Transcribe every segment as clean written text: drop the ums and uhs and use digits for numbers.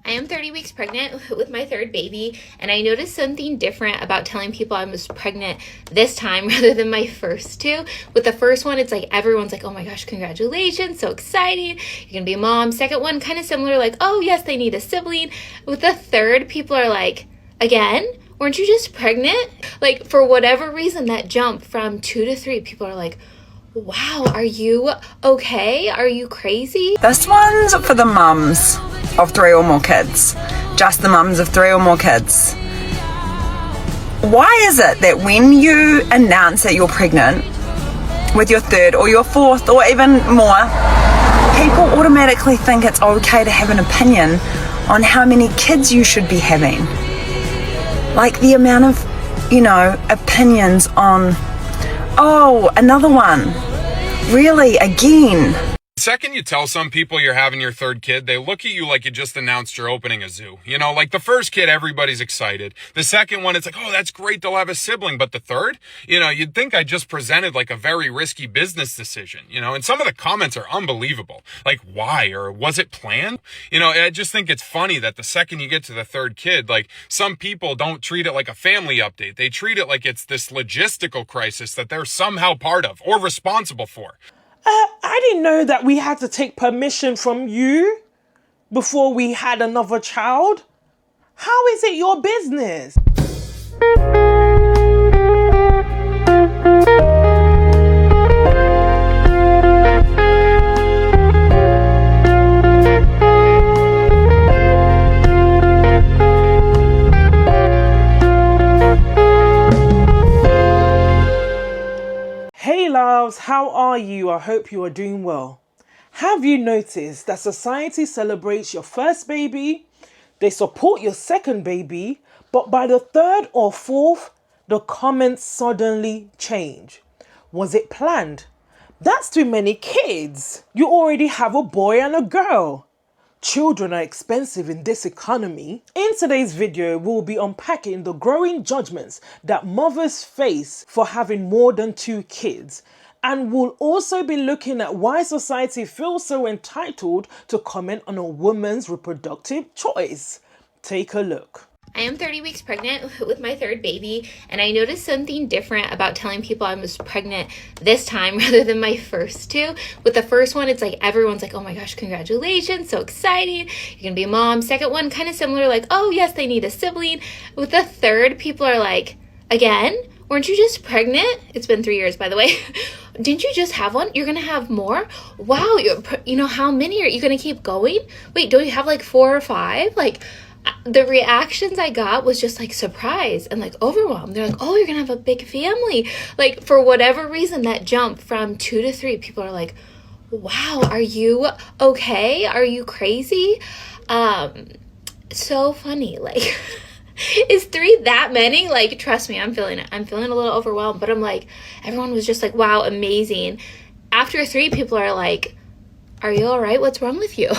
I am 30 weeks pregnant with my third baby, and I noticed something different about telling people I was pregnant this time rather than my first two. With the first one, it's like everyone's like, oh my gosh, congratulations, so exciting, you're gonna be a mom. Second one, kind of similar, like, oh yes, they need a sibling. With the third, people are like, again? Weren't you just pregnant? Like, for whatever reason, that jump from 2 to 3, people are like, wow, are you okay? Are you crazy? This one's for the mums of 3 or more kids. Just the mums of 3 or more kids. Why is it that when you announce that you're pregnant with your third or your fourth or even more, people automatically think it's okay to have an opinion on how many kids you should be having? Like the amount of, opinions on, oh, another one. Really, again? The second you tell some people you're having your third kid, they look at you like you just announced you're opening a zoo. Like the first kid, everybody's excited. The second one, it's like, oh, that's great, they'll have a sibling. But the third, you'd think I just presented like a very risky business decision, and some of the comments are unbelievable. Like, why? Or was it planned? I just think it's funny that the second you get to the third kid, like some people don't treat it like a family update. They treat it like it's this logistical crisis that they're somehow part of or responsible for. I didn't know that we had to take permission from you before we had another child. How is it your business? Hey loves, how are you? I hope you are doing well. Have you noticed that society celebrates your first baby, they support your second baby, but by the third or fourth, the comments suddenly change? Was it planned? That's too many kids. You already have a boy and a girl. Children are expensive in this economy. In today's video, we'll be unpacking the growing judgments that mothers face for having more than 2 kids. And we'll also be looking at why society feels so entitled to comment on a woman's reproductive choice. Take a look. I am 30 weeks pregnant with my third baby, and I noticed something different about telling people I was pregnant this time rather than my first two. With the first one, it's like everyone's like, oh my gosh, congratulations, so exciting, you're gonna be a mom. Second one, kind of similar, like, oh yes, they need a sibling. With the third, people are like, again? Weren't you just pregnant? It's been 3 years, by the way. Didn't you just have one? You're gonna have more? Wow, how many are you gonna keep going? Wait, don't you have like 4 or 5? Like, the reactions I got was just like surprise and like overwhelmed. They're like, oh, you're gonna have a big family. Like, for whatever reason, that jump from 2 to 3, people are like, wow, are you okay? Are you crazy? So funny. Like, is 3 that many? Like, trust me, I'm feeling it. I'm feeling a little overwhelmed, but I'm like, everyone was just like, wow, amazing. After 3, people are like, are you all right? What's wrong with you?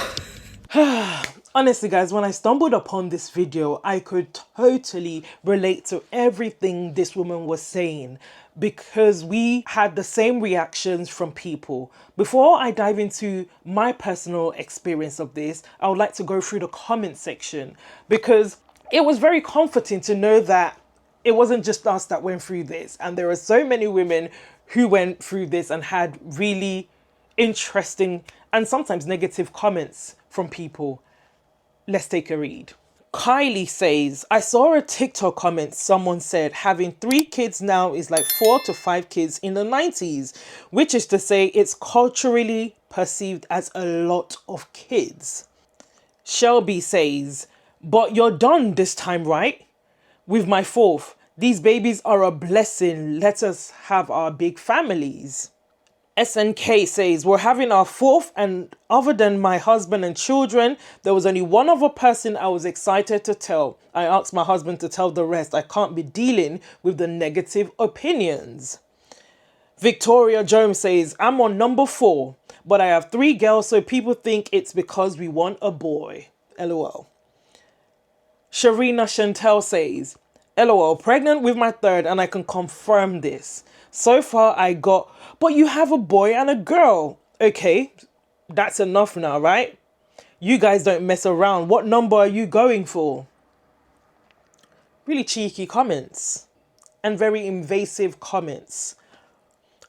Honestly, guys, when I stumbled upon this video, I could totally relate to everything this woman was saying because we had the same reactions from people. Before I dive into my personal experience of this, I would like to go through the comment section because it was very comforting to know that it wasn't just us that went through this. And there are so many women who went through this and had really interesting and sometimes negative comments from people. Let's take a read. Kylie says, I saw a TikTok comment. Someone said having 3 kids now is like 4 to 5 kids in the 90s, which is to say it's culturally perceived as a lot of kids. Shelby says, but you're done this time, right? With my 4th, these babies are a blessing. Let us have our big families. SNK says, we're having our 4th, and other than my husband and children, there was only one other person I was excited to tell. I asked my husband to tell the rest. I can't be dealing with the negative opinions. Victoria Jones says, I'm on number 4, but I have 3 girls, so people think it's because we want a boy. LOL. Sharina Chantel says, LOL, pregnant with my 3rd, and I can confirm this. So far I got, but you have a boy and a girl. Okay, that's enough now, right? You guys don't mess around. What number are you going for? Really cheeky comments and very invasive comments.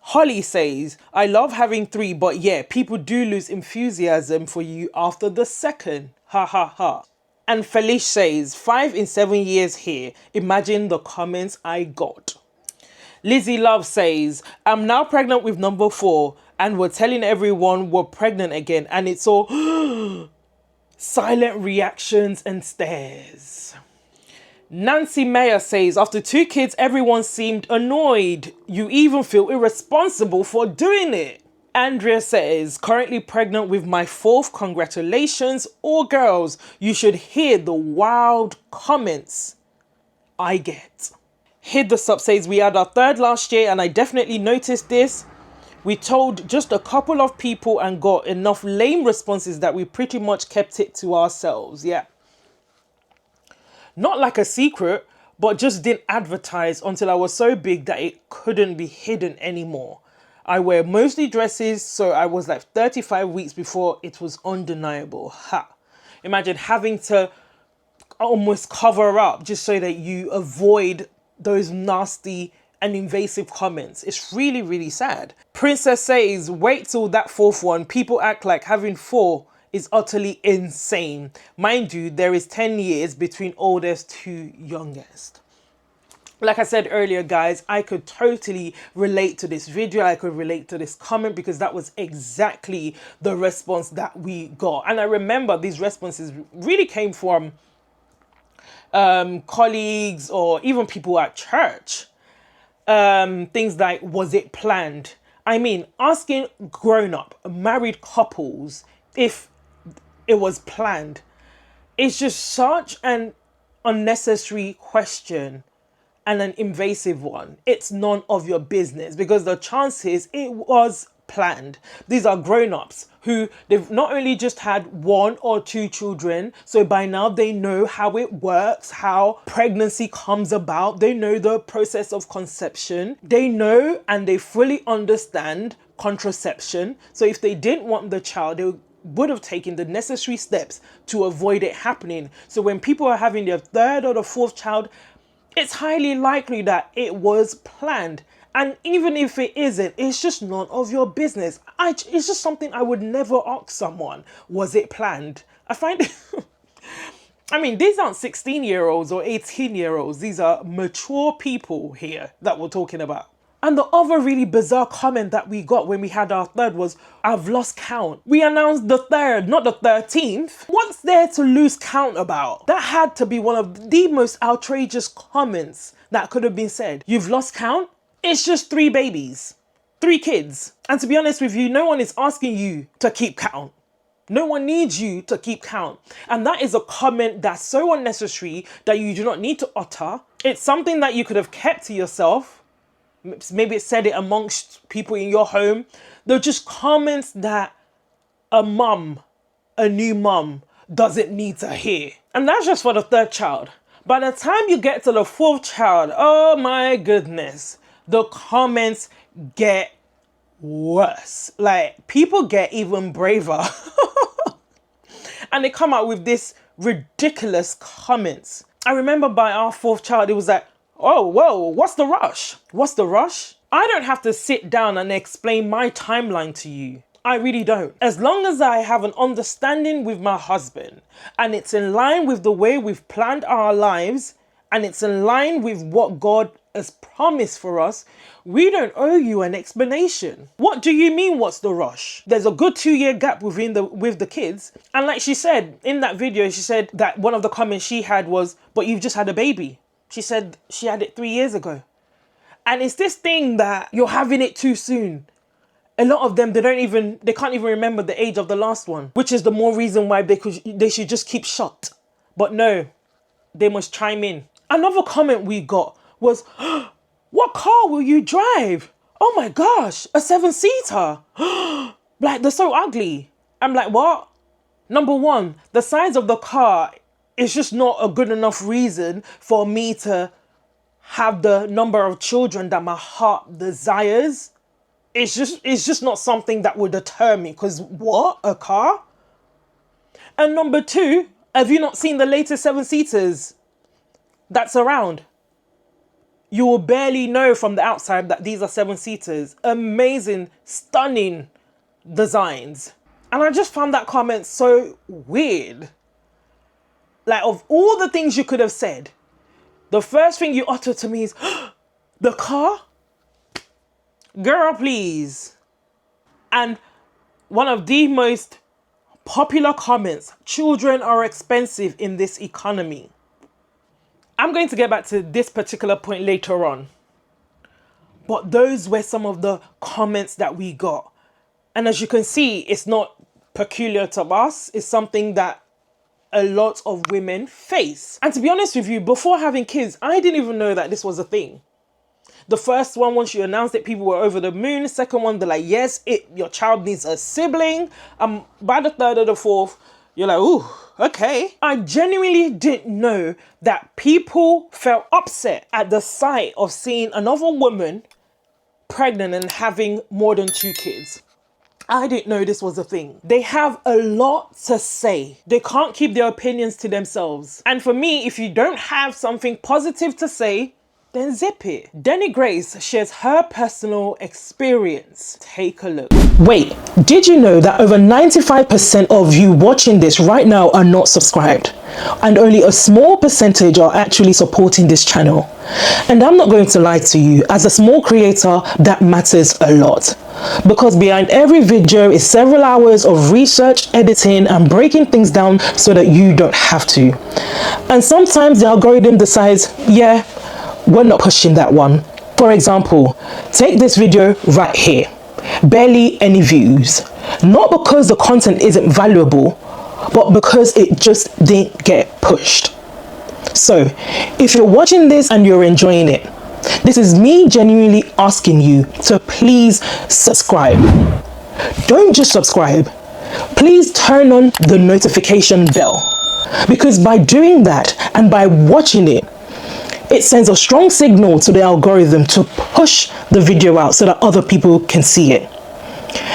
Holly says, I love having 3, but yeah, people do lose enthusiasm for you after the second. Ha ha ha. And Felice says, 5 in 7 years here. Imagine the comments I got. Lizzie Love says, I'm now pregnant with number 4 and we're telling everyone we're pregnant again, and it's all silent reactions and stares. Nancy Mayer says, after 2 kids, everyone seemed annoyed. You even feel irresponsible for doing it. Andrea says, currently pregnant with my 4th. Congratulations. All girls, you should hear the wild comments I get. Hid the Sub says, we had our 3rd last year and I definitely noticed this. We told just a couple of people and got enough lame responses that we pretty much kept it to ourselves. Yeah. Not like a secret, but just didn't advertise until I was so big that it couldn't be hidden anymore. I wear mostly dresses, so I was like 35 weeks before it was undeniable. Ha! Imagine having to almost cover up just so that you avoid those nasty and invasive comments. It's really, really sad. Princess says, wait till that 4th one. People act like having 4 is utterly insane. Mind you, there is 10 years between oldest to youngest. Like I said earlier, guys, I could totally relate to this video. I could relate to this comment because that was exactly the response that we got. And I remember these responses really came from colleagues or even people at church. Things like, was it planned? I mean, asking grown-up, married couples if it was planned. It's just such an unnecessary question and an invasive one. It's none of your business because the chances it was planned. These are grown-ups who they've not only just had 1 or 2 children, so by now they know how it works, how pregnancy comes about. They know the process of conception. They know and they fully understand contraception. So if they didn't want the child, they would have taken the necessary steps to avoid it happening. So when people are having their 3rd or the 4th child, it's highly likely that it was planned. And even if it isn't, it's just none of your business. It's just something I would never ask someone. Was it planned? I find it... I mean, these aren't 16-year-olds or 18-year-olds. These are mature people here that we're talking about. And the other really bizarre comment that we got when we had our 3rd was, I've lost count. We announced the 3rd, not the 13th. What's there to lose count about? That had to be one of the most outrageous comments that could have been said. You've lost count? It's just 3 babies, 3 kids. And to be honest with you, no one is asking you to keep count. No one needs you to keep count. And that is a comment that's so unnecessary that you do not need to utter. It's something that you could have kept to yourself. Maybe it said it amongst people in your home. They're just comments that a new mum doesn't need to hear. And that's just for the 3rd child. By the time you get to the 4th child, oh my goodness, the comments get worse. Like, people get even braver. And they come out with this ridiculous comments. I remember by our 4th child, it was like, oh, whoa, what's the rush? What's the rush? I don't have to sit down and explain my timeline to you. I really don't. As long as I have an understanding with my husband and it's in line with the way we've planned our lives and it's in line with what God has promised for us, we don't owe you an explanation. What do you mean, what's the rush? There's a good 2-year gap with the kids. And like she said in that video, she said that one of the comments she had was, but you've just had a baby. She said she had it 3 years ago. And it's this thing that you're having it too soon. A lot of them, they can't even remember the age of the last one, which is the more reason why they should just keep shut. But no, they must chime in. Another comment we got was, what car will you drive? Oh my gosh, a 7-seater. Like, they're so ugly. I'm like, what? Number one, the size of the car is just not a good enough reason for me to have the number of children that my heart desires. It's just not something that would deter me. Because what? A car? And number two, have you not seen the latest 7-seaters that's around? You will barely know from the outside that these are 7-seaters. Amazing, stunning designs. And I just found that comment so weird. Like, of all the things you could have said, the first thing you uttered to me is, the car? Girl, please. And one of the most popular comments, children are expensive in this economy. I'm going to get back to this particular point later on. But those were some of the comments that we got. And as you can see, it's not peculiar to us. It's something that a lot of women face. And to be honest with you, before having kids, I didn't even know that this was a thing. The first one, once you announced it, people were over the moon. The second one, they're like, yes, your child needs a sibling. By the third or the fourth, you're like, ooh, okay. I genuinely didn't know that people felt upset at the sight of seeing another woman pregnant and having more than 2 kids. I didn't know this was a thing. They have a lot to say. They can't keep their opinions to themselves. And for me, if you don't have something positive to say, then zip it. Denny Grace shares her personal experience. Take a look. Wait, did you know that over 95% of you watching this right now are not subscribed? And only a small percentage are actually supporting this channel. And I'm not going to lie to you, as a small creator, that matters a lot. Because behind every video is several hours of research, editing, and breaking things down so that you don't have to. And sometimes the algorithm decides, yeah, we're not pushing that one. For example, take this video right here. Barely any views. Not because the content isn't valuable, but because it just didn't get pushed. So, if you're watching this and you're enjoying it, this is me genuinely asking you to please subscribe. Don't just subscribe. Please turn on the notification bell. Because by doing that and by watching it, it sends a strong signal to the algorithm to push the video out so that other people can see it.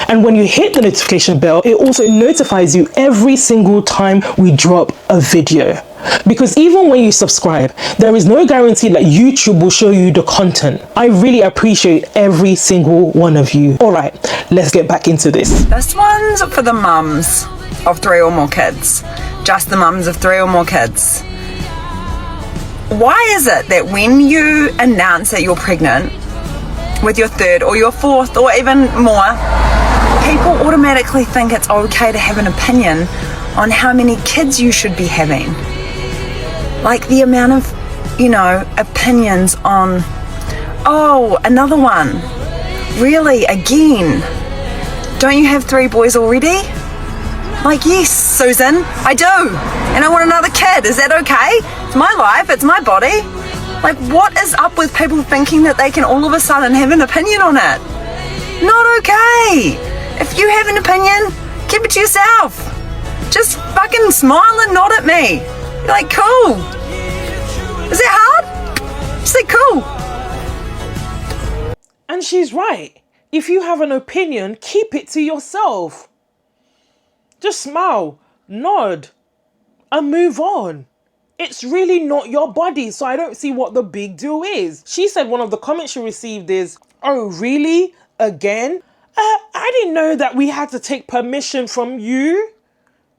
And when you hit the notification bell, it also notifies you every single time we drop a video. Because even when you subscribe, there is no guarantee that YouTube will show you the content. I really appreciate every single one of you. All right, let's get back into this. This one's for the mums of 3 or more kids. Just the mums of 3 or more kids. Why is it that when you announce that you're pregnant with your 3rd or your 4th or even more, people automatically think it's okay to have an opinion on how many kids you should be having? Like the amount of, opinions on, oh, another one. Really, again? Don't you have 3 boys already? Like, yes, Susan, I do. And I want another kid. Is that okay? It's my life. It's my body. Like, what is up with people thinking that they can all of a sudden have an opinion on it? Not okay. If you have an opinion, keep it to yourself. Just fucking smile and nod at me. You're like, cool. Is it hard? Just say cool. And she's right. If you have an opinion, keep it to yourself. Just smile, nod, and move on. It's really not your body, so I don't see what the big deal is. She said one of the comments she received is, oh, really? Again? I didn't know that we had to take permission from you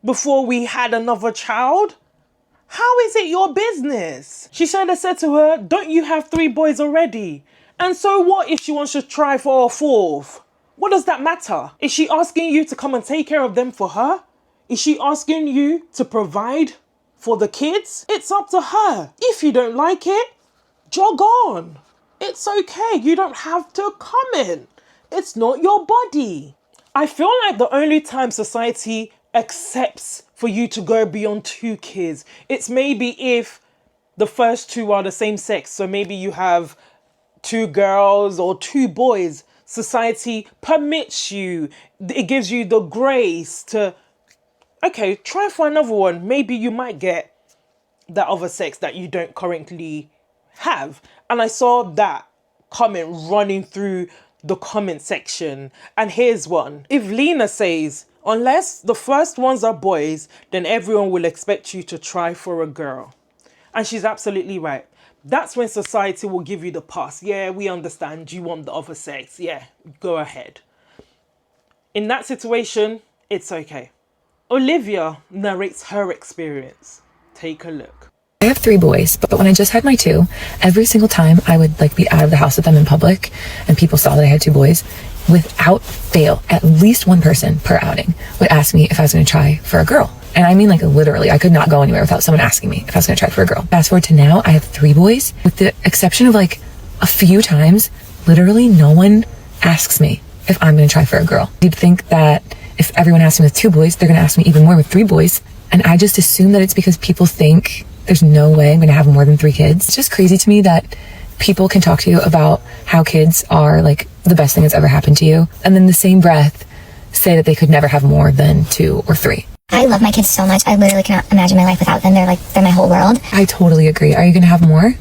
before we had another child. How is it your business? She should have said to her, don't you have 3 boys already? And so what if she wants to try for a 4th? What does that matter? Is she asking you to come and take care of them for her? Is she asking you to provide for the kids? It's up to her. If you don't like it, jog on. It's okay. You don't have to comment. It's not your body. I feel like the only time society accepts for you to go beyond 2 kids, it's maybe if the first 2 are the same sex. So maybe you have 2 girls or 2 boys. Society permits you. It gives you the grace to, okay, try for another one. Maybe you might get that other sex that you don't currently have. And I saw that comment running through the comment section. And here's one. If Lena says, Unless the first ones are boys, then everyone will expect you to try for a girl. And she's absolutely right. That's when society will give you the pass. Yeah, we understand. You want the other sex. Yeah, go ahead. In that situation, it's okay. Olivia narrates her experience. Take a look. I have 3 boys, but when I just had my 2, every single time I would be out of the house with them in public and people saw that I had 2 boys, without fail, at least one person per outing would ask me if I was going to try for a girl. And I mean literally, I could not go anywhere without someone asking me if I was going to try for a girl. Fast forward to now, I have 3 boys, with the exception of a few times, literally no one asks me if I'm going to try for a girl. You'd think that if everyone asked me with 2 boys, they're going to ask me even more with 3 boys. And I just assume that it's because people think there's no way I'm going to have more than 3 kids. It's just crazy to me that people can talk to you about how kids are the best thing that's ever happened to you, and then the same breath say that they could never have more than 2 or 3. I love my kids so much. I literally cannot imagine my life without them. They're my whole world. I totally agree. Are you going to have more?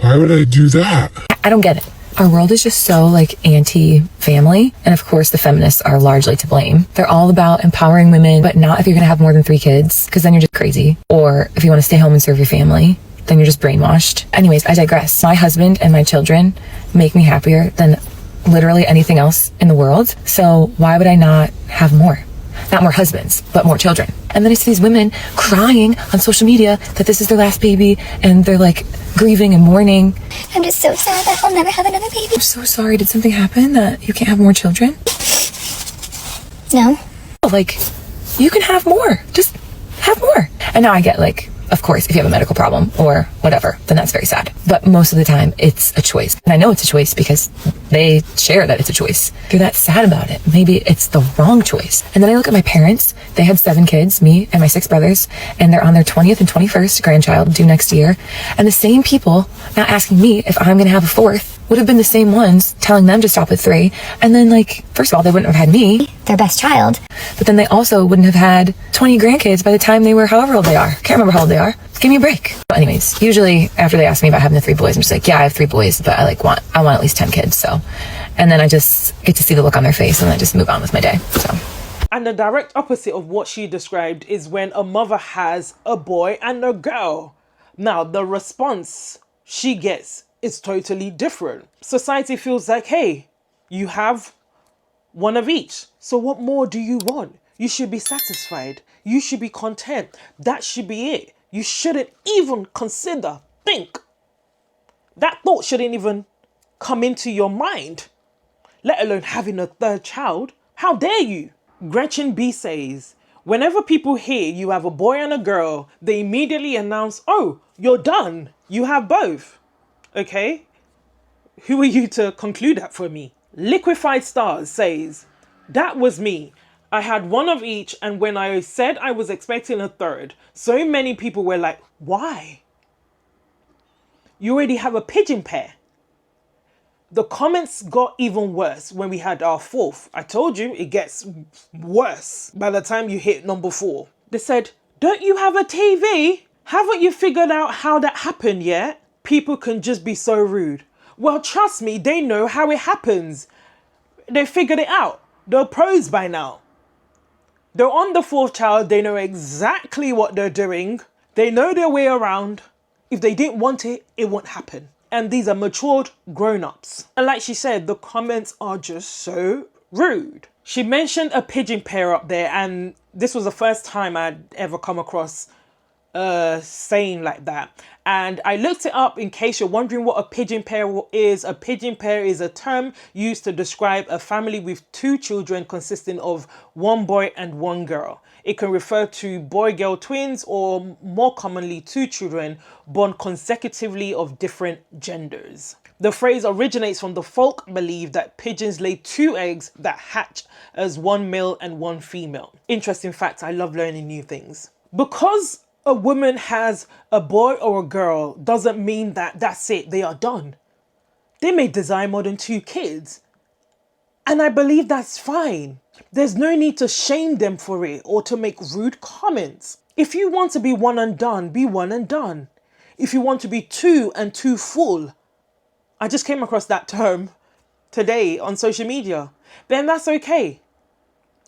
Why would I do that? I don't get it. Our world is just so anti-family, and of course the feminists are largely to blame. They're all about empowering women, but not if you're gonna have more than 3 kids, because then you're just crazy. Or if you want to stay home and serve your family, then you're just brainwashed. Anyways, I digress. My husband and my children make me happier than literally anything else in the world, so why would I not have more? Not more husbands, but more children. And then I see these women crying on social media that this is their last baby, and they're grieving and mourning. I'm just so sad that I'll never have another baby. I'm so sorry. Did something happen that you can't have more children? No. You can have more. Just have more. And now I get of course, if you have a medical problem or whatever, then that's very sad. But most of the time, it's a choice. And I know it's a choice because they share that it's a choice. If you're that sad about it, maybe it's the wrong choice. And then I look at my parents. They had 7 kids, me and my 6 brothers, and they're on their 20th and 21st grandchild due next year. And the same people now asking me if I'm going to have a 4th would have been the same ones telling them to stop at 3. And then first of all, they wouldn't have had me, their best child. but then they also wouldn't have had 20 grandkids by the time they were however old they are. Can't remember how old they are. Give me a break. But anyways, usually after they ask me about having the 3 boys, I'm just yeah, I have 3 boys, but I want at least 10 kids. So, and then I just get to see the look on their face and I just move on with my day. So. And the direct opposite of what she described is when a mother has a boy and a girl. Now, the response she gets is totally different. Society feels hey, you have one of each. So what more do you want? You should be satisfied. You should be content. That should be it. You shouldn't even think. That thought shouldn't even come into your mind, let alone having a 3rd child. How dare you? Gretchen B says, whenever people hear you have a boy and a girl, they immediately announce, oh, you're done. You have both. Okay? Who are you to conclude that for me? Liquefied Stars says, that was me. I had one of each, and when I said I was expecting a 3rd, so many people were like, why? You already have a pigeon pair. The comments got even worse when we had our 4th. I told you it gets worse by the time you hit number 4. They said, don't you have a TV? Haven't you figured out how that happened yet? People can just be so rude. Well, trust me, they know how it happens. They figured it out. They're pros by now. They're on the 4th child. They know exactly what they're doing. They know their way around. If they didn't want it, it won't happen. And these are matured grown-ups. And like she said, the comments are just so rude. She mentioned a pigeon pair up there, and this was the first time I'd ever come across saying like that. And I looked it up in case you're wondering what a pigeon pair is. A pigeon pair is a term used to describe a family with 2 children consisting of 1 boy and 1 girl. It can refer to boy-girl twins, or more commonly 2 children born consecutively of different genders. The phrase originates from the folk belief that pigeons lay 2 eggs that hatch as 1 male and 1 female. Interesting fact, I love learning new things. Because a woman has a boy or a girl doesn't mean that that's it, they are done. They may desire more than 2 kids. And I believe that's fine. There's no need to shame them for it or to make rude comments. If you want to be one and done, be one and done. If you want to be 2 and 2 full, I just came across that term today on social media, then that's okay.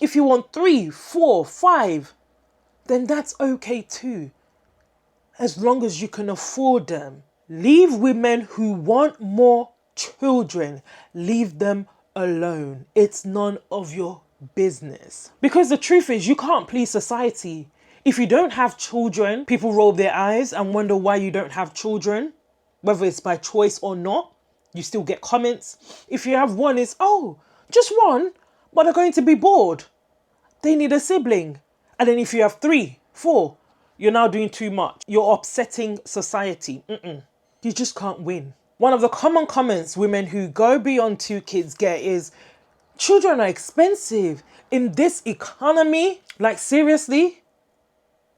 If you want 3, 4, 5, then that's okay too, as long as you can afford them. Leave women who want more children, leave them alone. It's none of your business. Because the truth is, you can't please society. If you don't have children, people roll their eyes and wonder why you don't have children, whether it's by choice or not. You still get comments. If you have one, it's, oh, just one, but they're going to be bored. They need a sibling. And then if you have 3, 4, you're now doing too much. You're upsetting society. You just can't win. One of the common comments women who go beyond 2 kids get is, children are expensive in this economy. Like, seriously?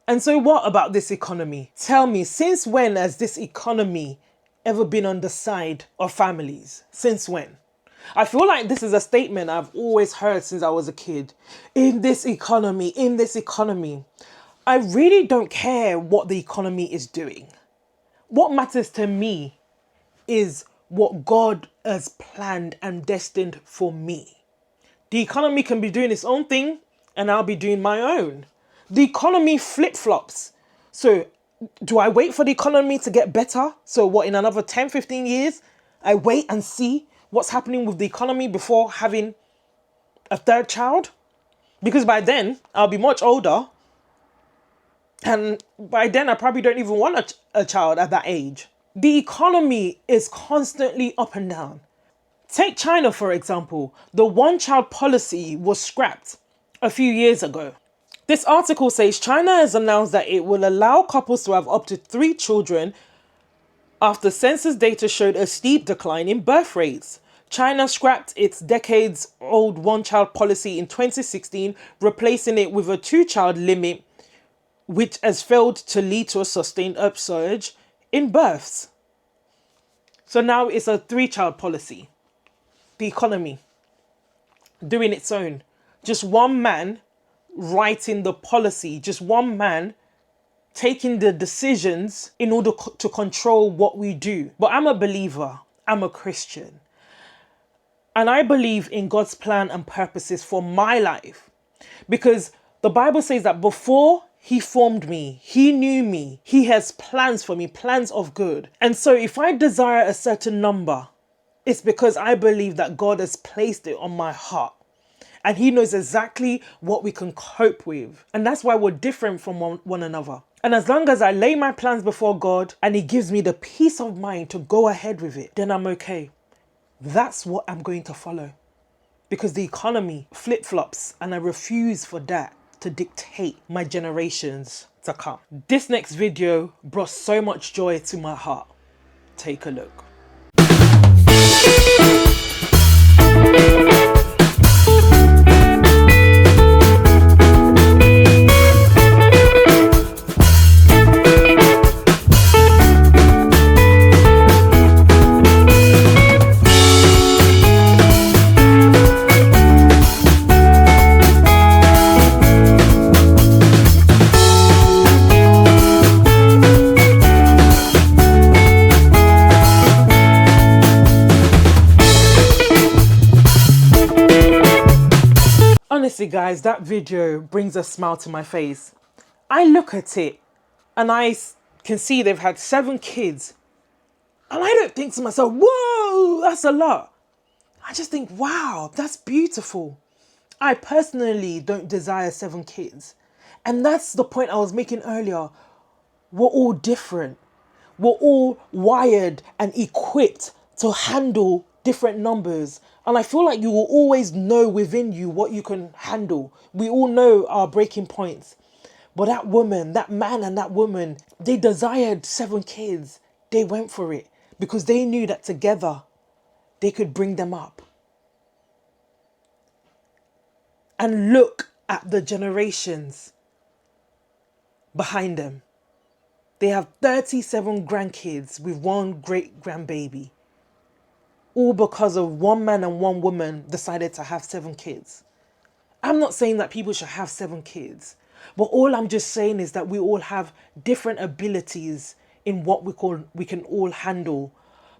And so what about this economy? Tell me, since when has this economy ever been on the side of families? Since when? I feel like this is a statement I've always heard since I was a kid. In this economy, in this economy. I really don't care what the economy is doing. What matters to me is what God has planned and destined for me. The economy can be doing its own thing and I'll be doing my own. The economy flip-flops. So do I wait for the economy to get better? So what, in another 10, 15 years, I wait and see what's happening with the economy before having a 3rd child? Because by then, I'll be much older. And by then, I probably don't even want a child at that age. The economy is constantly up and down. Take China, for example. The one-child policy was scrapped a few years ago. This article says China has announced that it will allow couples to have up to 3 children after census data showed a steep decline in birth rates. China scrapped its decades-old one-child policy in 2016, replacing it with a 2-child limit, which has failed to lead to a sustained upsurge in births. So now it's a 3-child policy. The economy doing its own. Just one man writing the policy, just one man taking the decisions in order to control what we do. But I'm a believer, I'm a Christian. And I believe in God's plan and purposes for my life. Because the Bible says that before He formed me, He knew me, He has plans for me, plans of good. And so if I desire a certain number, it's because I believe that God has placed it on my heart. And He knows exactly what we can cope with. And that's why we're different from one another. And as long as I lay my plans before God and He gives me the peace of mind to go ahead with it, then I'm okay. That's what I'm going to follow. Because the economy flip-flops and I refuse for that to dictate my generations to come. This next video brought so much joy to my heart. Take a look. Honestly, guys, that video brings a smile to my face. I look at it and I can see they've had 7 kids. And I don't think to myself, whoa, that's a lot. I just think, wow, that's beautiful. I personally don't desire 7 kids. And that's the point I was making earlier. We're all different. We're all wired and equipped to handle different numbers. And I feel like you will always know within you what you can handle. We all know our breaking points. But that woman, that man and that woman, they desired 7 kids. They went for it because they knew that together they could bring them up. And look at the generations behind them. They have 37 grandkids with 1 great grandbaby. All because of one man and one woman decided to have 7 kids. I'm not saying that people should have 7 kids, but all I'm just saying is that we all have different abilities in what we can all handle.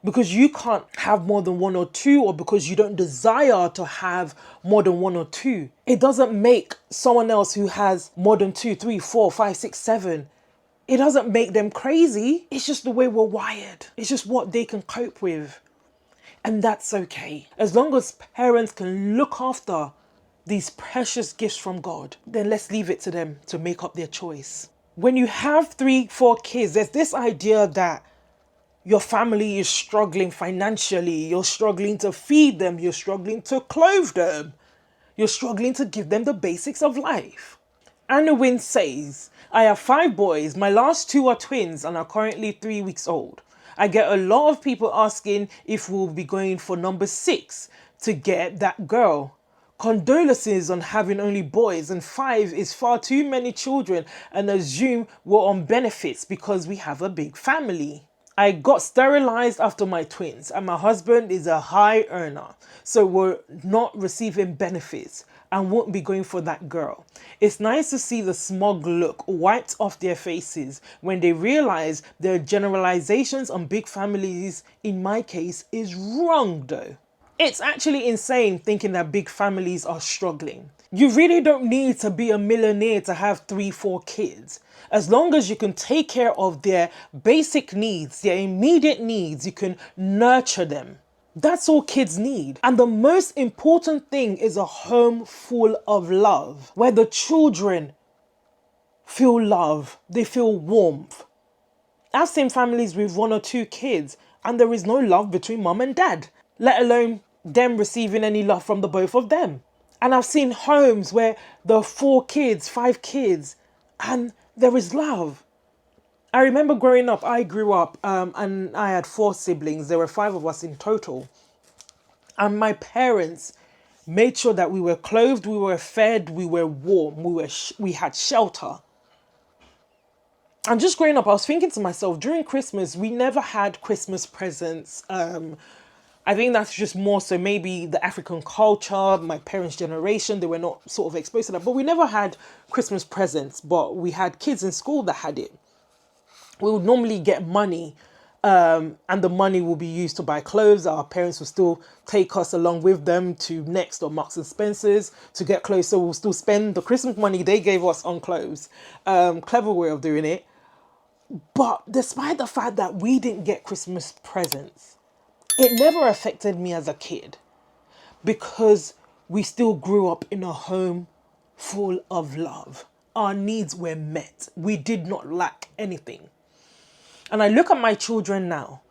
because you can't have more than one or two, or because you don't desire to have more than one or two. It doesn't make someone else who has more than two, three, four, five, six, seven, it doesn't make them crazy. It's just the way we're wired. It's just what they can cope with. And that's okay. As long as parents can look after these precious gifts from God, then let's leave it to them to make up their choice. When you have 3, 4 kids, there's this idea that your family is struggling financially, you're struggling to feed them, you're struggling to clothe them, you're struggling to give them the basics of life. Anna Wynn says, I have 5 boys, my last 2 are twins and are currently 3 weeks old. I get a lot of people asking if we'll be going for number 6 to get that girl. Condolences on having only boys, and 5 is far too many children, and assume we're on benefits because we have a big family. I got sterilized after my twins and my husband is a high earner, so we're not receiving benefits and won't be going for that girl. It's nice to see the smug look wiped off their faces when they realize their generalizations on big families, in my case, is wrong though. It's actually insane thinking that big families are struggling. You really don't need to be a millionaire to have 3, 4 kids. As long as you can take care of their basic needs, their immediate needs, you can nurture them. That's all kids need. And the most important thing is a home full of love, where the children feel love, they feel warmth. I've seen families with 1 or 2 kids and there is no love between mum and dad, let alone them receiving any love from the both of them. And I've seen homes where there are 4 kids, 5 kids, and there is love. I remember growing up, I grew up and I had 4 siblings. There were 5 of us in total. And my parents made sure that we were clothed, we were fed, we were warm, we had shelter. And just growing up, I was thinking to myself, during Christmas, we never had Christmas presents. I think that's just more so maybe the African culture, my parents' generation, they were not sort of exposed to that. But we never had Christmas presents, but we had kids in school that had it. We would normally get money, and the money will be used to buy clothes. Our parents will still take us along with them to Next or Marks and Spencer's to get clothes. So we'll still spend the Christmas money they gave us on clothes. Clever way of doing it. But despite the fact that we didn't get Christmas presents, it never affected me as a kid because we still grew up in a home full of love. Our needs were met. We did not lack anything. And I look at my children now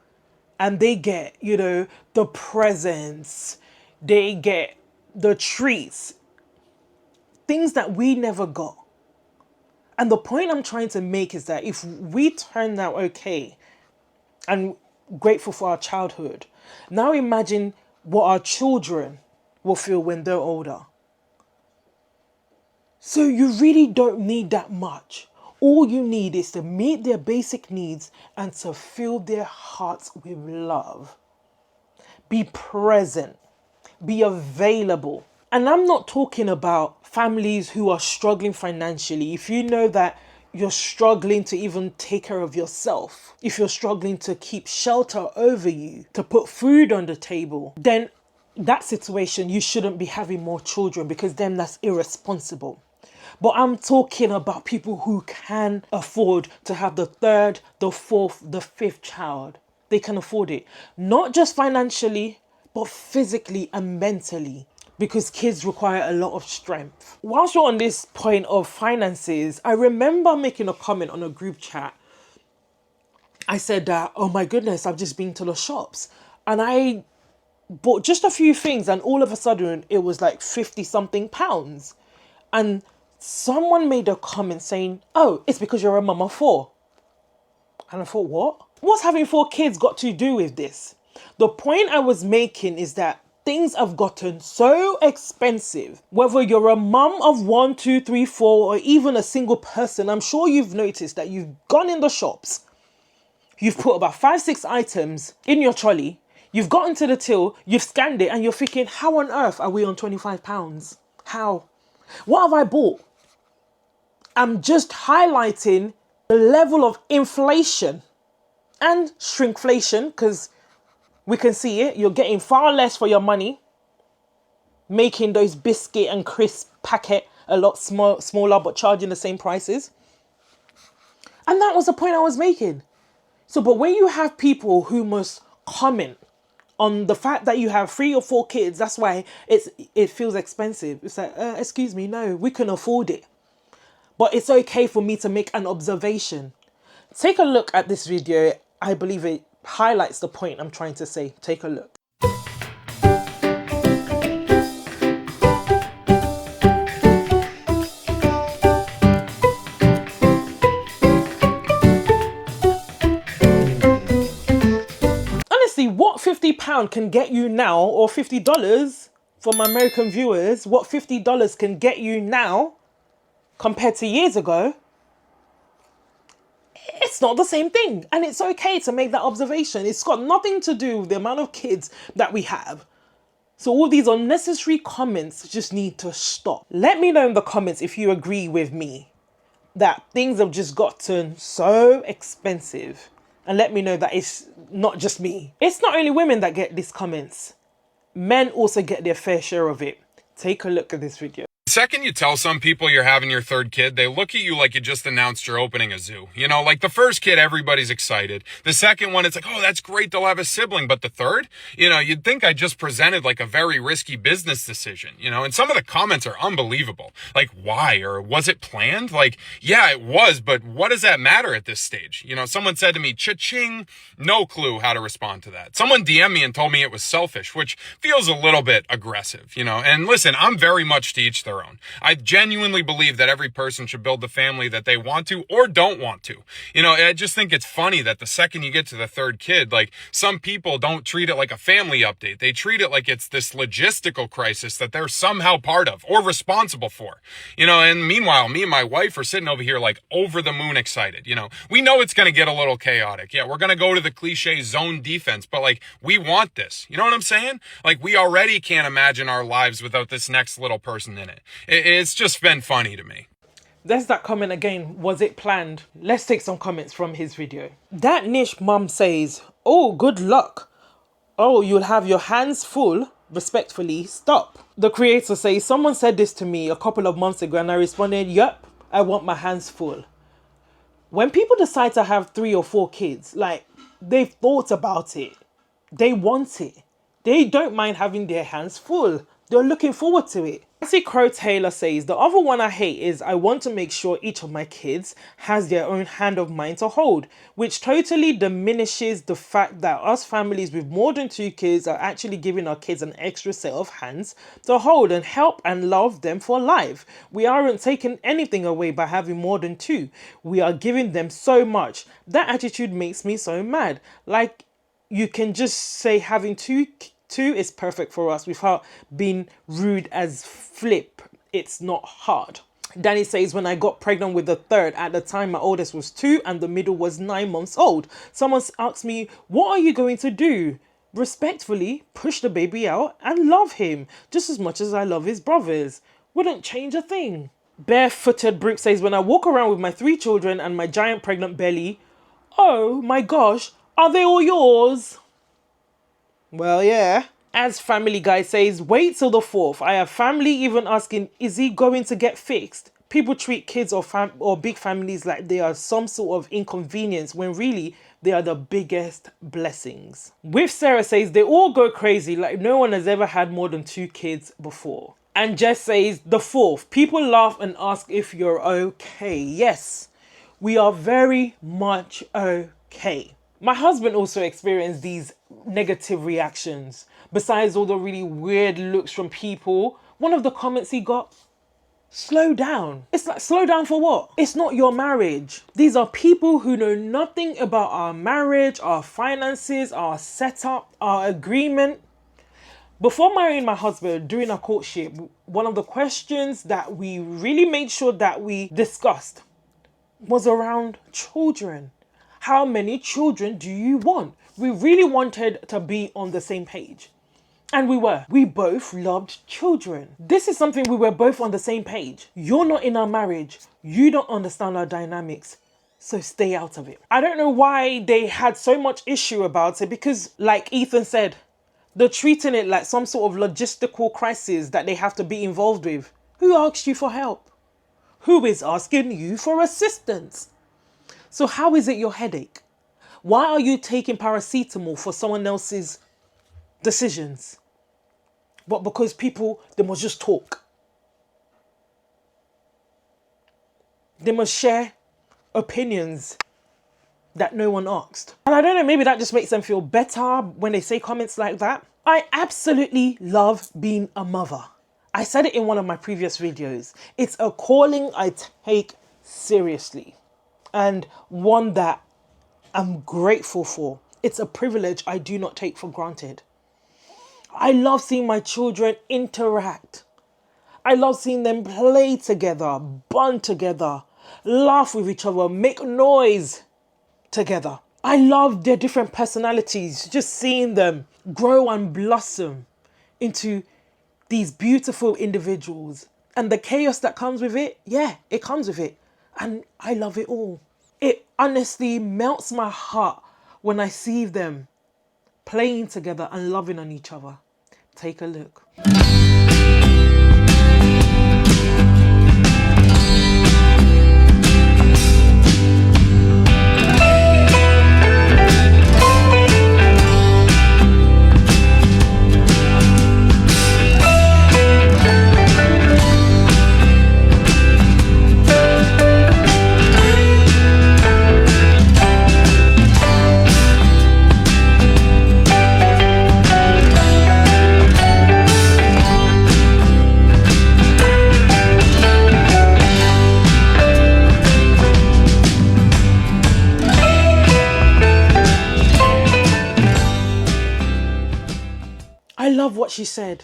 and they get, the presents, they get the treats, things that we never got. And the point I'm trying to make is that if we turn out okay and grateful for our childhood, now imagine what our children will feel when they're older. So you really don't need that much. All you need is to meet their basic needs and to fill their hearts with love. Be present. Be available. And I'm not talking about families who are struggling financially. If you know that you're struggling to even take care of yourself, if you're struggling to keep shelter over you, to put food on the table, then that situation, you shouldn't be having more children because then that's irresponsible. But I'm talking about people who can afford to have the 3rd, the 4th, the 5th child. They can afford it. Not just financially, but physically and mentally. Because kids require a lot of strength. Whilst you're on this point of finances, I remember making a comment on a group chat. I said that, oh my goodness, I've just been to the shops. And I bought just a few things and all of a sudden it was like 50 something pounds. And someone made a comment saying, oh, it's because you're a mum of 4. And I thought, what? What's having 4 kids got to do with this? The point I was making is that things have gotten so expensive. Whether you're a mum of 1, 2, 3, 4, or even a single person, I'm sure you've noticed that you've gone in the shops, you've put about 5, 6 items in your trolley, you've gotten to the till, you've scanned it, and you're thinking, how on earth are we on £25? How? What have I bought? I'm just highlighting the level of inflation and shrinkflation, because We can see it. You're getting far less for your money, making those biscuit and crisp packet a lot smaller, but charging the same prices. And that was the point I was making. So, but when you have people who must comment on the fact that you have 3 or 4 kids, that's why it feels expensive. It's like, excuse me, no, we can afford it. But it's okay for me to make an observation. Take a look at this video. I believe it highlights the point I'm trying to say. Take a look. Honestly, what £50 can get you now, or $50 for my American viewers, what $50 can get you now compared to years ago, it's not the same thing. And it's okay to make that observation. It's got nothing to do with the amount of kids that we have. So all these unnecessary comments just need to stop. Let me know in the comments if you agree with me that things have just gotten so expensive. And let me know that it's not just me. It's not only women that get these comments. Men also get their fair share of it. Take a look at this video. The second you tell some people you're having your third kid, they look at you like you just announced you're opening a zoo. You know, like the first kid, everybody's excited. The second one, it's like, oh, that's great, they'll have a sibling. But the third, you know, you'd think I just presented like a very risky business decision, you know, and some of the comments are unbelievable. Like, why? Or was it planned? Like, yeah, it was, but what does that matter at this stage? You know, someone said to me, cha-ching, no clue how to respond to that. Someone DM'd me and told me it was selfish, which feels a little bit aggressive, you know, and listen, I'm very much to each their own. I genuinely believe that every person should build the family that they want to or don't want to. You know, I just think it's funny that the second you get to the third kid, like some people don't treat it like a family update. They treat it like it's this logistical crisis that they're somehow part of or responsible for. You know, and meanwhile, me and my wife are sitting over here like over the moon excited. You know, we know it's going to get a little chaotic. Yeah, we're going to go to the cliche zone defense, but like we want this. You know what I'm saying? Like we already can't imagine our lives without this next little person in it. It's just been funny to me. There's that comment again. Was it planned? Let's take some comments from his video. That niche mum says, oh, good luck. Oh, you'll have your hands full. Respectfully, stop. The creator says, someone said this to me a couple of months ago and I responded, yep, I want my hands full. When people decide to have 3 or 4 kids, like they've thought about it. They want it. They don't mind having their hands full. They're looking forward to it. Nancy Crow Taylor says, the other one I hate is I want to make sure each of my kids has their own hand of mine to hold, which totally diminishes the fact that us families with more than 2 kids are actually giving our kids an extra set of hands to hold and help and love them for life. We aren't taking anything away by having more than 2. We are giving them so much. That attitude makes me so mad. Like, you can just say having 2 is perfect for us without being rude as flip. It's not hard. Danny says, when I got pregnant with the third, at the time my oldest was 2 and the middle was 9 months old. Someone asked me, what are you going to do? Respectfully, push the baby out and love him just as much as I love his brothers. Wouldn't change a thing. Barefooted Brooke says, when I walk around with my 3 children and my giant pregnant belly, oh my gosh, are they all yours? Well, yeah. As Family Guy says, wait till the 4th. I have family even asking, is he going to get fixed? People treat kids or big families like they are some sort of inconvenience when really they are the biggest blessings. With Sarah says, they all go crazy like no one has ever had more than 2 kids before. And Jess says, the 4th. People laugh and ask if you're okay. Yes, we are very much okay. My husband also experienced these negative reactions. Besides all the really weird looks from people, one of the comments he got, slow down. It's like, slow down for what? It's not your marriage. These are people who know nothing about our marriage, our finances, our setup, our agreement. Before marrying my husband, during our courtship, one of the questions that we really made sure that we discussed was around children. How many children do you want? We really wanted to be on the same page. And we were. We both loved children. This is something we were both on the same page. You're not in our marriage. You don't understand our dynamics. So stay out of it. I don't know why they had so much issue about it, because like Ethan said, they're treating it like some sort of logistical crisis that they have to be involved with. Who asked you for help? Who is asking you for assistance? So how is it your headache? Why are you taking paracetamol for someone else's decisions? But because people, they must just talk. They must share opinions that no one asked. And I don't know, maybe that just makes them feel better when they say comments like that. I absolutely love being a mother. I said it in one of my previous videos. It's a calling I take seriously, and one that I'm grateful for. It's a privilege I do not take for granted. I love seeing my children interact. I love seeing them play together, bond together, laugh with each other, make noise together. I love their different personalities, just seeing them grow and blossom into these beautiful individuals. And the chaos that comes with it, yeah, it comes with it. And I love it all. It honestly melts my heart when I see them playing together and loving on each other. Take a look. I love what she said.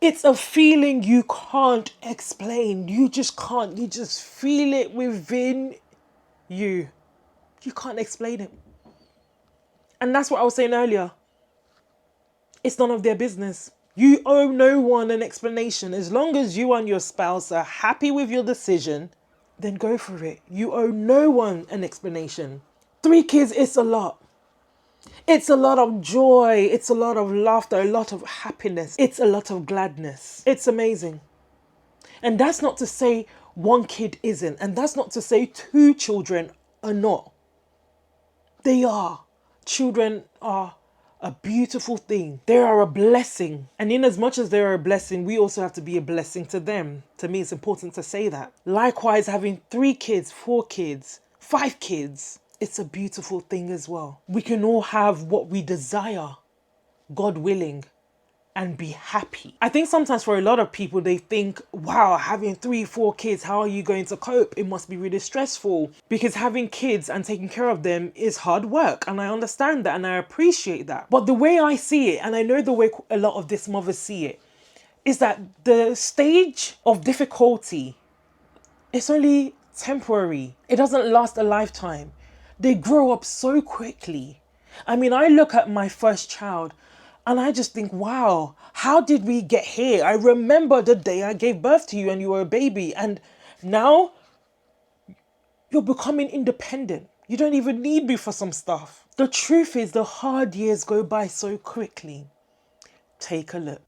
It's a feeling you can't explain. You just can't. You just feel it within you. You can't explain it. And that's what I was saying earlier. It's none of their business. You owe no one an explanation. As long as you and your spouse are happy with your decision, then go for it. You owe no one an explanation. 3 kids, it's a lot. It's a lot of joy. It's a lot of laughter, a lot of happiness. It's a lot of gladness. It's amazing. And that's not to say 1 kid isn't. And that's not to say 2 children are not. They are. Children are a beautiful thing. They are a blessing. And in as much as they are a blessing, we also have to be a blessing to them. To me, it's important to say that. Likewise, having 3 kids, 4 kids, 5 kids, it's a beautiful thing as well. We can all have what we desire, God willing, and be happy. I think sometimes for a lot of people, they think, wow, having 3, 4 kids, how are you going to cope? It must be really stressful, because having kids and taking care of them is hard work. And I understand that and I appreciate that. But the way I see it, and I know the way a lot of this mothers see it, is that the stage of difficulty is only temporary. It doesn't last a lifetime. They grow up so quickly. I mean, I look at my first child and I just think, wow, how did we get here? I remember the day I gave birth to you and you were a baby, and now you're becoming independent. You don't even need me for some stuff. The truth is, the hard years go by so quickly. Take a look.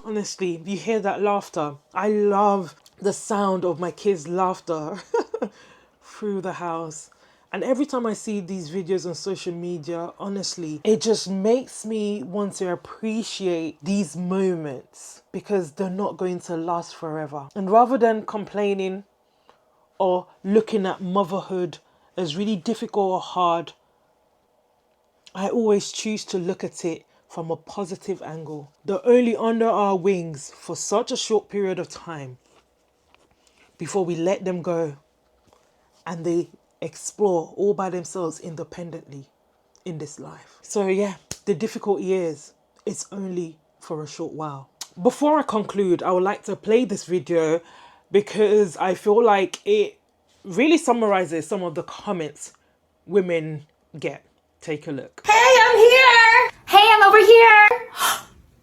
Honestly, you hear that laughter. I love the sound of my kids' laughter through the house. And every time I see these videos on social media, honestly, it just makes me want to appreciate these moments, because they're not going to last forever. And rather than complaining or looking at motherhood as really difficult or hard, I always choose to look at it from a positive angle. They're only under our wings for such a short period of time before we let them go and they explore all by themselves independently in this life. So yeah, the difficult years, it's only for a short while. Before I conclude, I would like to play this video because I feel like it really summarizes some of the comments women get. Take a look. Hey, I'm here! Hey, I'm over here.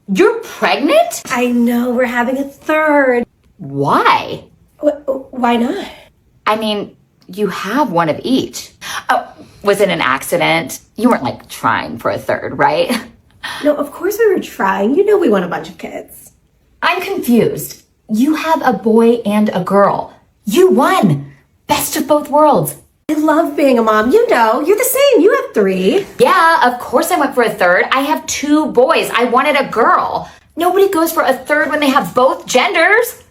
You're pregnant? I know, we're having a third. Why? Why not? I mean, you have one of each. Oh, was it an accident? You weren't like trying for a third, right? No, of course we were trying. You know we want a bunch of kids. I'm confused. You have a boy and a girl. You won. Best of both worlds. I love being a mom. You know, you're the same. You have 3. Yeah, of course I went for a third. I have 2 boys. I wanted a girl. Nobody goes for a third when they have both genders.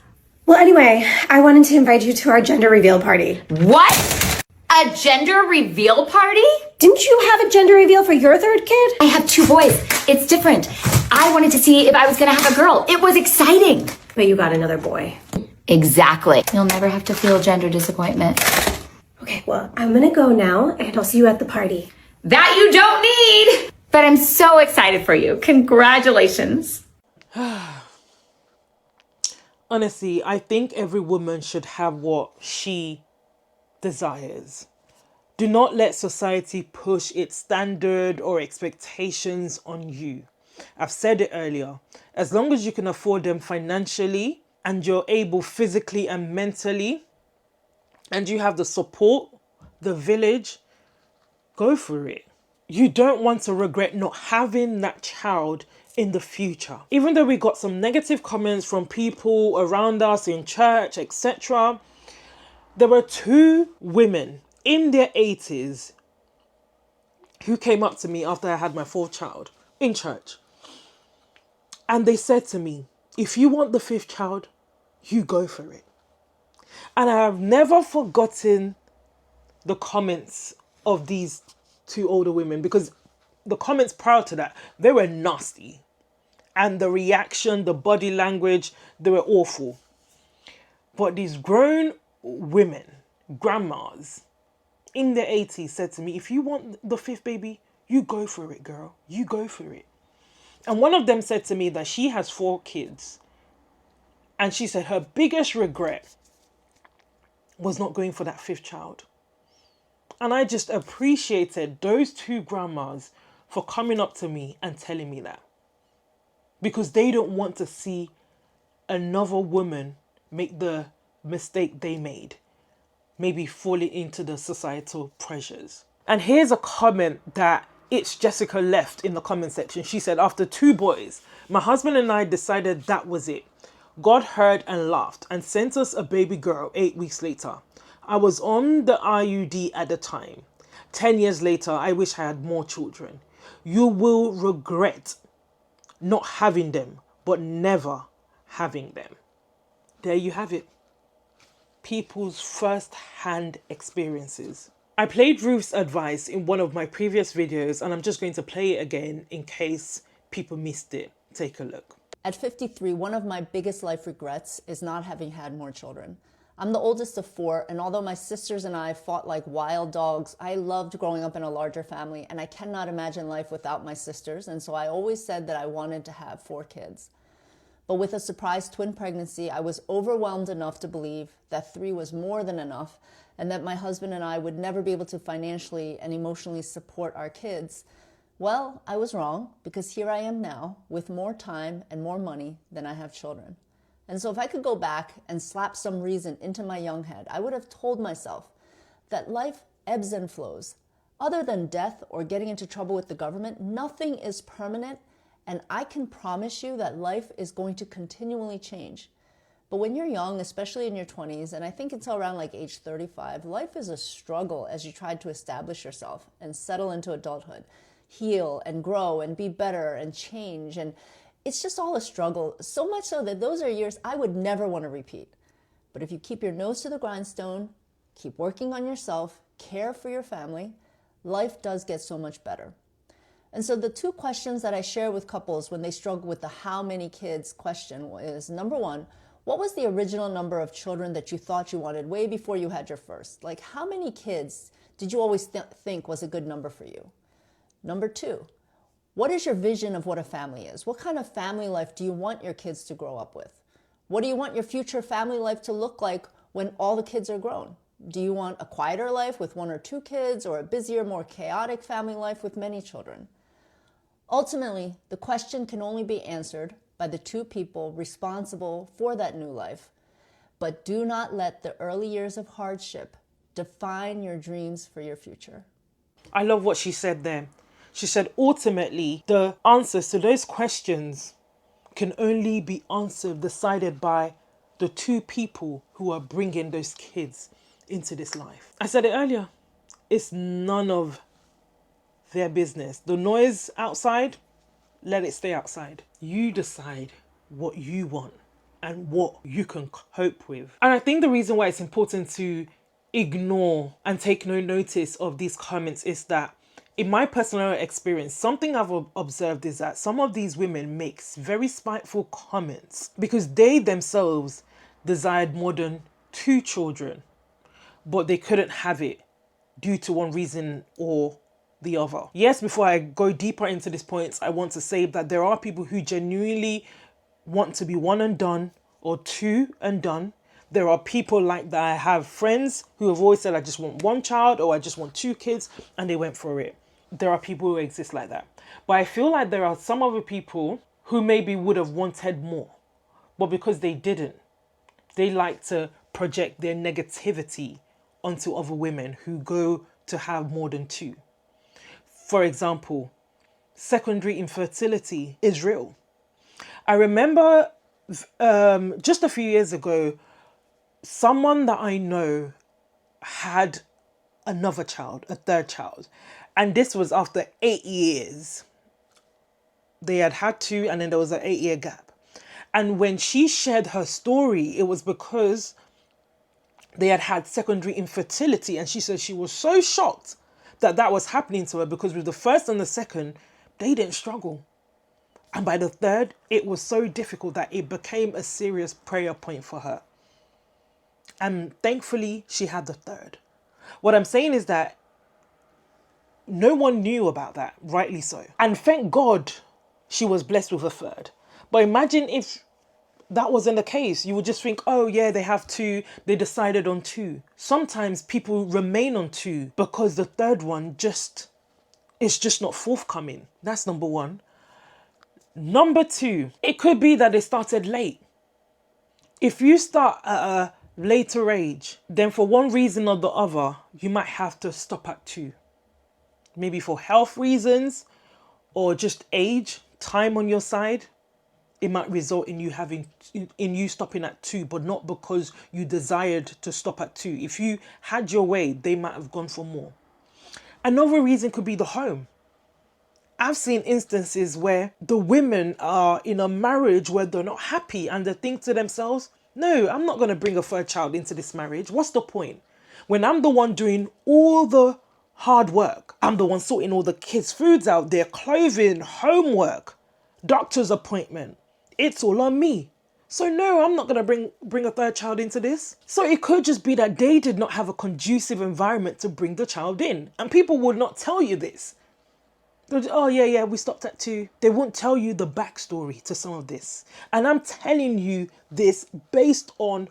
Well, anyway, I wanted to invite you to our gender reveal party. What? A gender reveal party? Didn't you have a gender reveal for your third kid? I have 2 boys. It's different. I wanted to see if I was gonna have a girl. It was exciting. But you got another boy. Exactly. You'll never have to feel gender disappointment. Okay, well, I'm gonna go now, and I'll see you at the party. That you don't need! But I'm so excited for you. Congratulations. Honestly, I think every woman should have what she desires. Do not let society push its standard or expectations on you. I've said it earlier. As long as you can afford them financially and you're able physically and mentally, and you have the support, the village, go for it. You don't want to regret not having that child in the future. Even though we got some negative comments from people around us in church, etc., there were 2 women in their 80s who came up to me after I had my 4th child in church. And they said to me, if you want the 5th child, you go for it. And I have never forgotten the comments of these 2 older women, because the comments prior to that, they were nasty. And the reaction, the body language, they were awful. But these grown women, grandmas, in their 80s said to me, if you want the 5th baby, you go for it, girl. You go for it. And one of them said to me that she has 4 kids. And she said her biggest regret was not going for that 5th child. And I just appreciated those 2 grandmas for coming up to me and telling me that. Because they don't want to see another woman make the mistake they made. Maybe falling into the societal pressures. And here's a comment that It's Jessica left in the comment section. She said, after 2 boys, my husband and I decided that was it. God heard and laughed and sent us a baby girl 8 weeks later. I was on the IUD at the time. 10 years later, I wish I had more children. You will regret not having them, but never having them. There you have it. People's first-hand experiences. I played Ruth's advice in one of my previous videos, and I'm just going to play it again in case people missed it. Take a look. At 53, one of my biggest life regrets is not having had more children. I'm the oldest of 4, and although my sisters and I fought like wild dogs, I loved growing up in a larger family, and I cannot imagine life without my sisters, and so I always said that I wanted to have 4 kids. But with a surprise twin pregnancy, I was overwhelmed enough to believe that 3 was more than enough, and that my husband and I would never be able to financially and emotionally support our kids. Well, I was wrong, because here I am now with more time and more money than I have children. And so if I could go back and slap some reason into my young head, I would have told myself that life ebbs and flows. Other than death or getting into trouble with the government, nothing is permanent, and I can promise you that life is going to continually change. But when you're young, especially in your 20s, and I think until around like age 35, life is a struggle as you try to establish yourself and settle into adulthood. Heal and grow and be better and change, and it's just all a struggle, so much so that those are years I would never want to repeat. But if you keep your nose to the grindstone, keep working on yourself, care for your family, life does get so much better. And so the two questions that I share with couples when they struggle with the how many kids question is, number one, what was the original number of children that you thought you wanted way before you had your first? Like, how many kids did you always think was a good number for you? Number two, what is your vision of what a family is? What kind of family life do you want your kids to grow up with? What do you want your future family life to look like when all the kids are grown? Do you want a quieter life with 1 or 2 kids, or a busier, more chaotic family life with many children? Ultimately, the question can only be answered by the two people responsible for that new life. But do not let the early years of hardship define your dreams for your future. I love what she said there. She said, ultimately, the answers to those questions can only be answered, decided by the two people who are bringing those kids into this life. I said it earlier. It's none of their business. The noise outside, let it stay outside. You decide what you want and what you can cope with. And I think the reason why it's important to ignore and take no notice of these comments is that, in my personal experience, something I've observed is that some of these women make very spiteful comments because they themselves desired more than 2 children, but they couldn't have it due to one reason or the other. Yes, before I go deeper into these points, I want to say that there are people who genuinely want to be 1 and done or 2 and done. There are people like that. I have friends who have always said, I just want 1 child or I just want 2 kids, and they went for it. There are people who exist like that. But I feel like there are some other people who maybe would have wanted more, but because they didn't, they like to project their negativity onto other women who go to have more than 2. For example, secondary infertility is real. I remember just a few years ago, someone that I know had another child, a 3rd child. And this was after 8 years. They had 2, and then there was an 8-year gap. And when she shared her story, it was because they had secondary infertility. And she said she was so shocked that that was happening to her, because with the first and the second, they didn't struggle. And by the 3rd, it was so difficult that it became a serious prayer point for her. And thankfully, she had the 3rd. What I'm saying is that no one knew about that, rightly so. And thank God she was blessed with a 3rd. But imagine if that wasn't the case. You would just think, oh yeah, they have 2, they decided on 2. Sometimes people remain on 2 because the 3rd one is just not forthcoming. That's number 1. Number 2, it could be that they started late. If you start at a later age, then for one reason or the other, you might have to stop at 2. Maybe for health reasons or just age, time on your side. It might result in you stopping at 2, but not because you desired to stop at 2. If you had your way, they might have gone for more. Another reason could be the home. I've seen instances where the women are in a marriage where they're not happy and they think to themselves, no, I'm not going to bring a 3rd child into this marriage. What's the point? When I'm the one doing all the hard work, I'm the one sorting all the kids' foods out, their clothing, homework, doctor's appointment. It's all on me. So no, I'm not going to bring a 3rd child into this. So it could just be that they did not have a conducive environment to bring the child in. And people would not tell you this. Oh yeah, we stopped at 2. They won't tell you the backstory to some of this. And I'm telling you this based on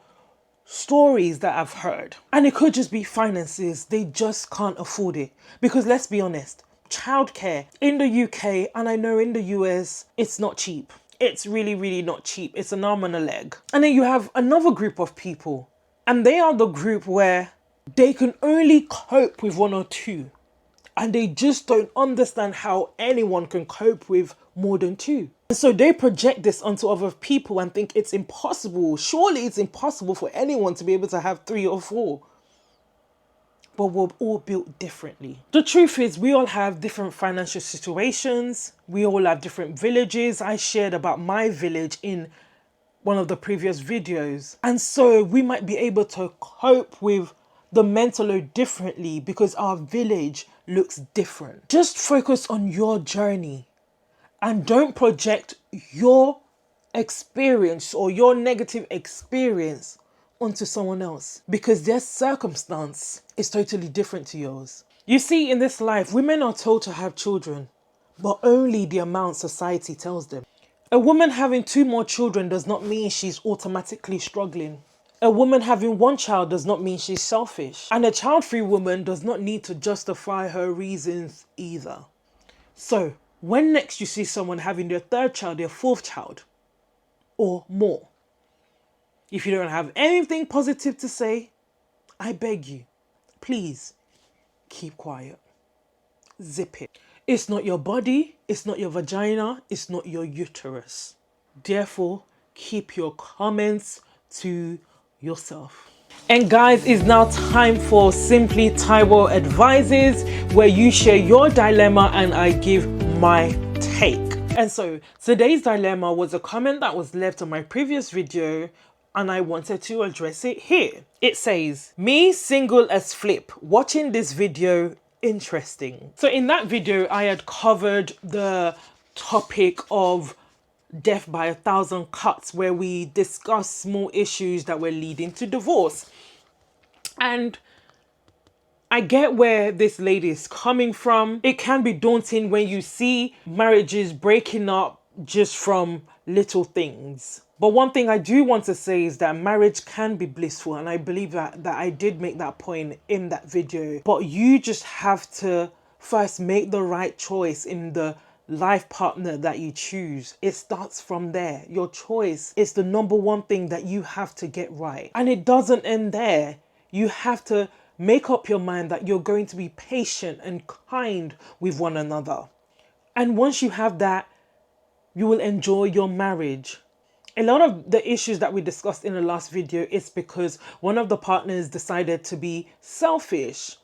stories that I've heard. And it could just be finances. They just can't afford it. Because let's be honest, childcare in the UK, and I know in the US, it's not cheap. It's really, really not cheap. It's an arm and a leg. And then you have another group of people, and they are the group where they can only cope with 1 or 2. And they just don't understand how anyone can cope with more than 2. And so they project this onto other people and think it's impossible. Surely it's impossible for anyone to be able to have 3 or 4. But we're all built differently. The truth is, we all have different financial situations. We all have different villages. I shared about my village in one of the previous videos. And so we might be able to cope with the mental load differently because our village looks different. Just focus on your journey and don't project your experience or your negative experience onto someone else, because their circumstance is totally different to yours. You see, in this life, women are told to have children, but only the amount society tells them. A woman having 2 more children does not mean she's automatically struggling. A woman having 1 child does not mean she's selfish. And a child-free woman does not need to justify her reasons either. So, when next you see someone having their 3rd child, their 4th child, or more, if you don't have anything positive to say, I beg you, please keep quiet. Zip it. It's not your body, it's not your vagina, it's not your uterus. Therefore, keep your comments to yourself. And guys, it's now time for Simply Taiwo Advises, where you share your dilemma and I give my take. And so today's dilemma was a comment that was left on my previous video, and I wanted to address it here. It says, me single as flip, watching this video interesting. So in that video, I had covered the topic of death by 1,000 cuts, where we discussed small issues that were leading to divorce. And I get where this lady is coming from. It can be daunting when you see marriages breaking up just from little things. But one thing I do want to say is that marriage can be blissful, and I believe that I did make that point in that video. But you just have to first make the right choice in the life partner that you choose. It starts from there. Your choice is the number 1 thing that you have to get right. And it doesn't end there. You have to make up your mind that you're going to be patient and kind with one another. And once you have that, you will enjoy your marriage. A lot of the issues that we discussed in the last video is because one of the partners decided to be selfish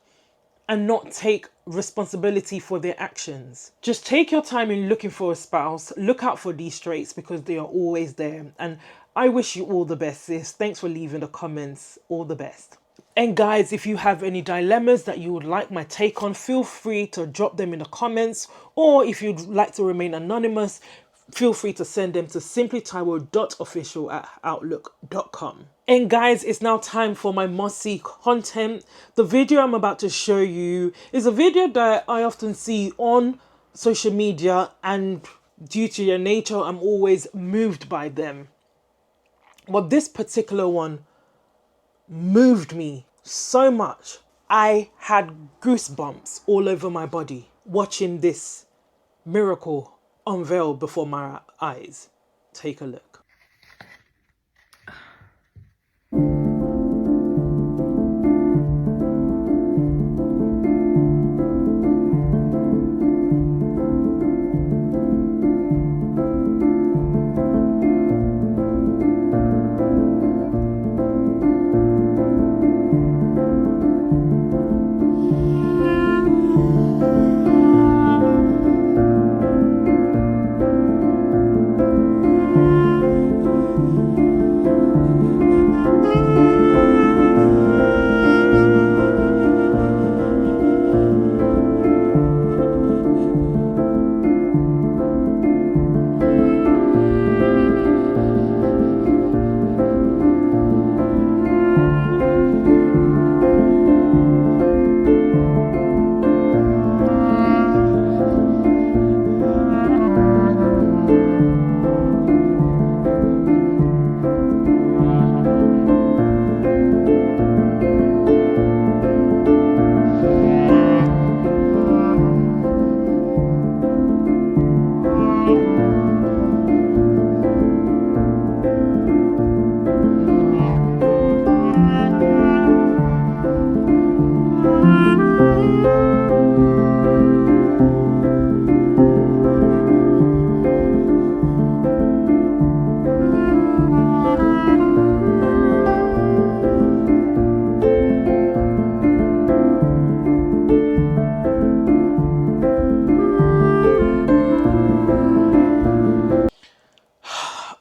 and not take responsibility for their actions. Just take your time in looking for a spouse. Look out for these traits because they are always there. And I wish you all the best, sis. Thanks for leaving the comments. All the best. And guys, if you have any dilemmas that you would like my take on, feel free to drop them in the comments. Or if you'd like to remain anonymous, feel free to send them to simplytaiwo.official at outlook.com. And guys, it's now time for my must-see content. The video I'm about to show you is a video that I often see on social media, and due to their nature, I'm always moved by them. But this particular one moved me so much. I had goosebumps all over my body watching this miracle unveiled before my eyes. Take a look.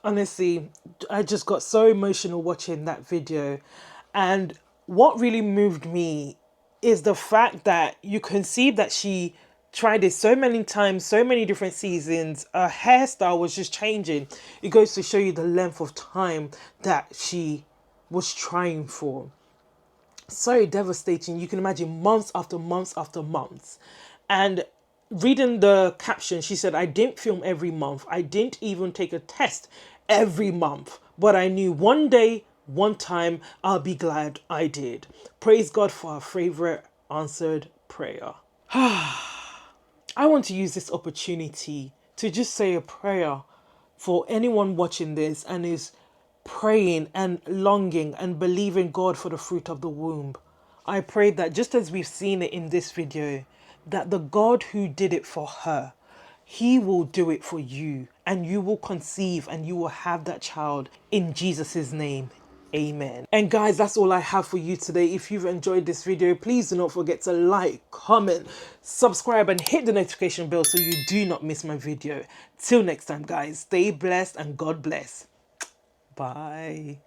Honestly, I just got so emotional watching that video. And what really moved me is the fact that you can see that she tried it so many times, so many different seasons. Her hairstyle was just changing. It goes to show you the length of time that she was trying for. So devastating. You can imagine months after months after months. And reading the caption, she said, I didn't film every month. I didn't even take a test every month. But I knew one day, one time, I'll be glad I did. Praise God for our favorite answered prayer. I want to use this opportunity to just say a prayer for anyone watching this and is praying and longing and believing God for the fruit of the womb. I pray that just as we've seen it in this video, that the God who did it for her, he will do it for you, and you will conceive and you will have that child in Jesus' name. Amen. And guys, that's all I have for you today. If you've enjoyed this video, please do not forget to like, comment, subscribe, and hit the notification bell so you do not miss my video. Till next time, guys, stay blessed and God bless. Bye.